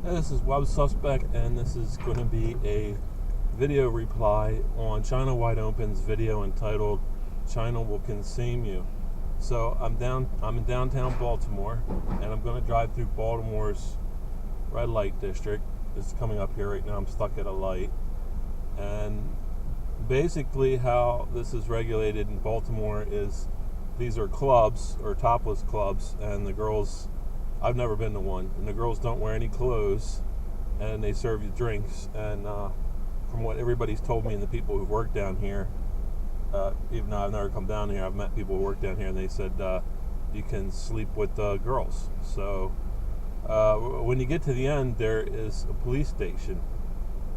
This is Web Suspect, and this is going to be a video reply on China Wide Open's video entitled "China Will Consume You." So I'm in downtown Baltimore, and I'm going to drive through Baltimore's red light district. It's coming up here right now. I'm stuck at a light, and basically how this is regulated in Baltimore is these are clubs or topless clubs, and the girls, I've never been to one, and the girls don't wear any clothes, and they serve you drinks. And from what everybody's told me and the people who've worked down here, even though I've never come down here, I've met people who work down here, and they said you can sleep with girls. So when you get to the end, there is a police station.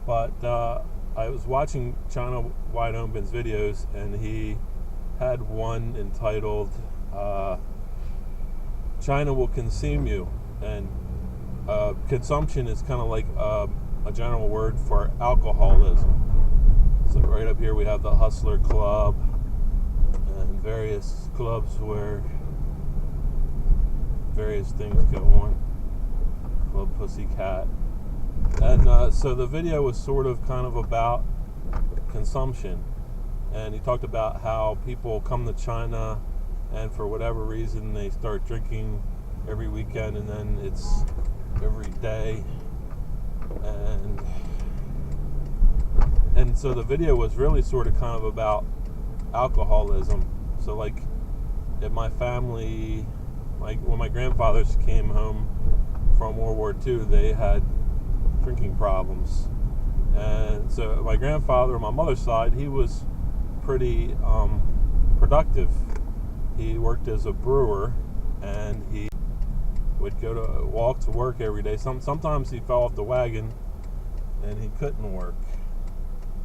But I was watching China Wide Open's videos, and he had one entitled China Will Consume You. And consumption is kind of like a general word for alcoholism. So right up here we have the Hustler Club and various clubs where various things go on. Club Pussycat. And so the video was sort of kind of about consumption. And he talked about how people come to China, and for whatever reason they start drinking every weekend, and then it's every day. And so the video was really sort of kind of about alcoholism. So like in my family, like when my grandfathers came home from World War II, they had drinking problems. And so my grandfather on my mother's side, he was pretty productive. He worked as a brewer, and he would walk to work every day. Sometimes he fell off the wagon and he couldn't work.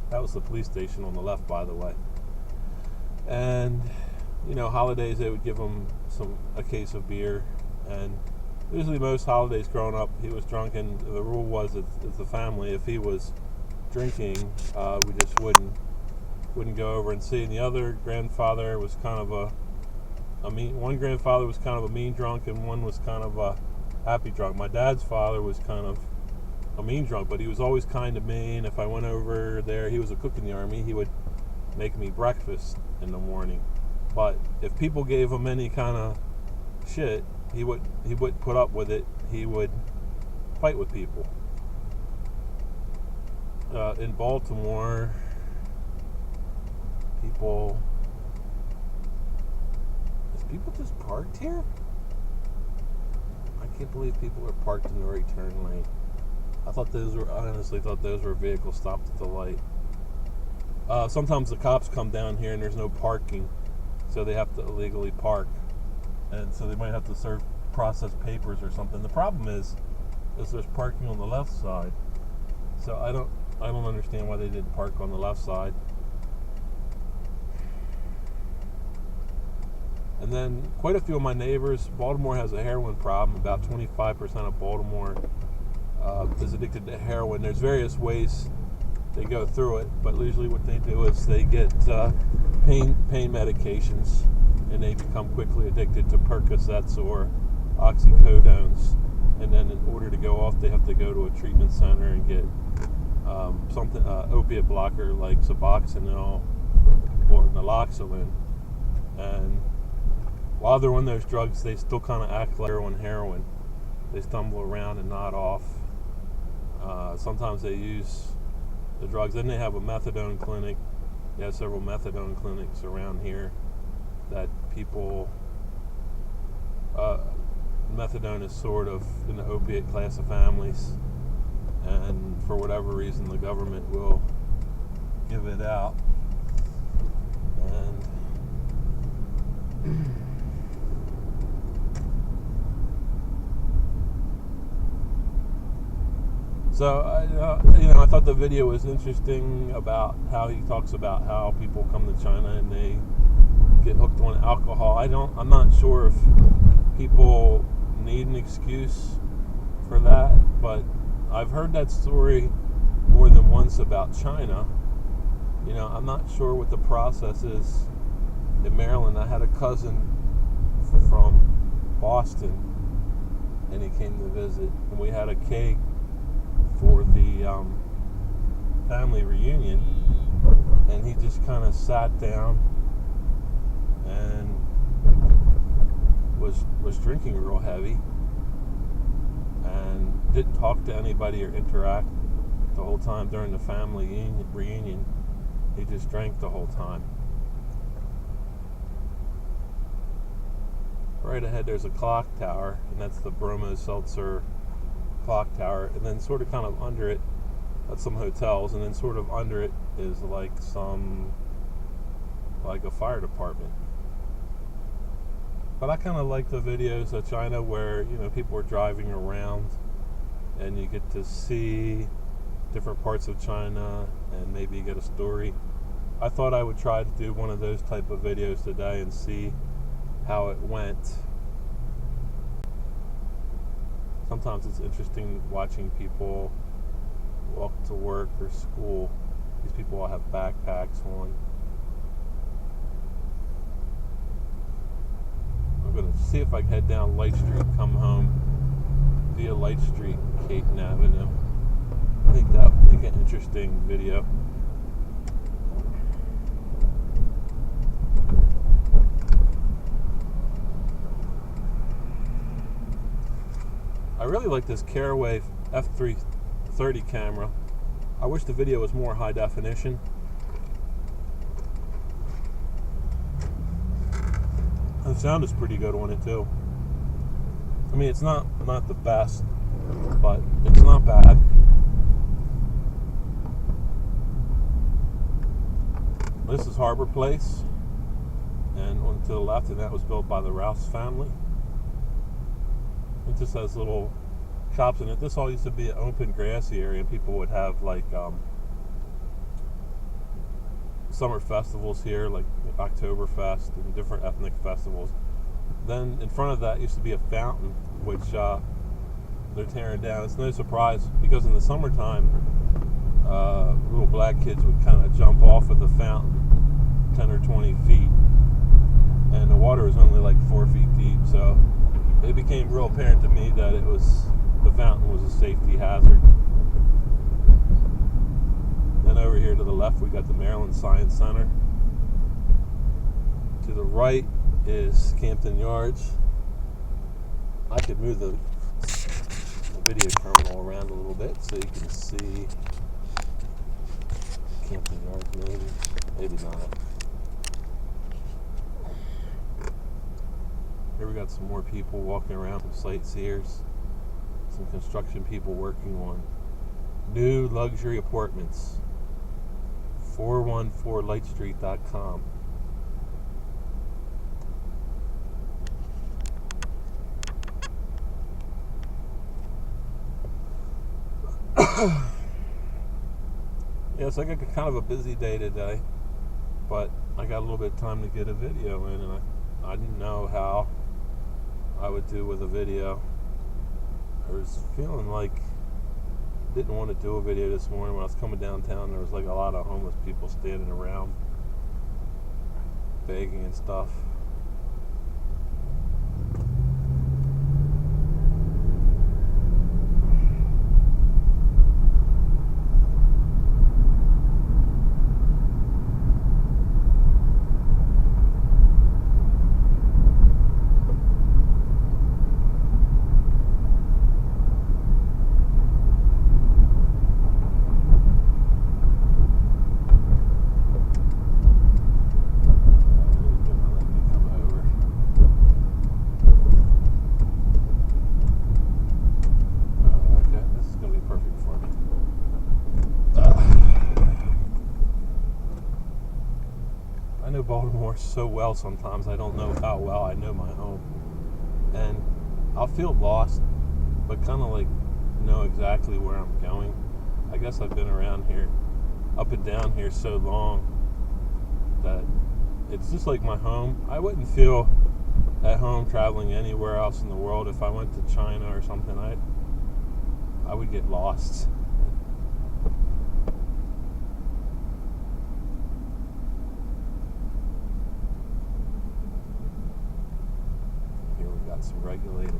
That was the police station on the left, by the way. And holidays they would give him a case of beer, and usually most holidays growing up he was drunk, and the rule was as a family, if he was drinking, we just wouldn't go over and see. And the other grandfather was kind of one grandfather was kind of a mean drunk, and one was kind of a happy drunk. My dad's father was kind of a mean drunk, but he was always kind to me. And if I went over there, he was a cook in the army, he would make me breakfast in the morning. But if people gave him any kind of shit, he wouldn't put up with it. He would fight with people. In Baltimore, people just parked here? I can't believe people are parked in the right turn lane. I honestly thought those were vehicles stopped at the light. Sometimes the cops come down here and there's no parking, so they have to illegally park, and so they might have to process papers or something. The problem is there's parking on the left side, so I don't understand why they didn't park on the left side. And then quite a few of my neighbors, Baltimore has a heroin problem. About 25% of Baltimore is addicted to heroin. There's various ways they go through it, but usually what they do is they get pain medications, and they become quickly addicted to Percocets or oxycodones. And then in order to go off, they have to go to a treatment center and get opiate blocker like Suboxone or naloxone. And while they're on those drugs, they still kind of act like they're on heroin. They stumble around and nod off. Sometimes they use the drugs. Then they have a methadone clinic. They have several methadone clinics around here that people... methadone is sort of in the opiate class of families. And for whatever reason, the government will give it out. And... So, I thought the video was interesting about how he talks about how people come to China and they get hooked on alcohol. I'm not sure if people need an excuse for that, but I've heard that story more than once about China. I'm not sure what the process is in Maryland. I had a cousin from Boston, and he came to visit, and we had a keg for the family reunion, and he just kind of sat down and was drinking real heavy and didn't talk to anybody or interact the whole time during the family reunion. He just drank the whole time. Right ahead there's a clock tower, and that's the Bromo Seltzer clock tower, and then sort of kind of under it that's some hotels, and then sort of under it is like a fire department. But I kind of like the videos of China where, people are driving around and you get to see different parts of China and maybe get a story. I thought I would try to do one of those type of videos today and see how it went. Sometimes it's interesting watching people walk to work or school. These people all have backpacks on. I'm going to see if I can head down Light Street and come home via Light Street and Caton Avenue. I think that would make an interesting video. I really like this Caraway F330 camera. I wish the video was more high definition. The sound is pretty good on it too. I mean, it's not the best, but it's not bad. This is Harbor Place, and on to the left, and that was built by the Rouse family. It just has little shops in it. This all used to be an open grassy area, and people would have like summer festivals here, like Oktoberfest and different ethnic festivals. Then in front of that used to be a fountain, which they're tearing down. It's no surprise, because in the summertime, little black kids would kind of jump off of the fountain 10 or 20 feet, and the water was only like 4 feet deep, so it became real apparent to me that the fountain was a safety hazard. Then over here to the left, we got the Maryland Science Center. To the right is Campton Yards. I could move the video terminal around a little bit so you can see Campton Yards, maybe not. Here we got some more people walking around, some sightseers, some construction people working on new luxury apartments. 414lightstreet.com. Yeah, so I got kind of a busy day today, but I got a little bit of time to get a video in, and I didn't know how I would do with a video. I was feeling like I didn't want to do a video this morning. When I was coming downtown, there was like a lot of homeless people standing around begging and stuff. I know Baltimore so well sometimes I don't know how well I know my home. And I'll feel lost, but kind of like know exactly where I'm going. I guess I've been around here, up and down here so long that it's just like my home. I wouldn't feel at home traveling anywhere else in the world. If I went to China or something, I would get lost. Here we got some regulated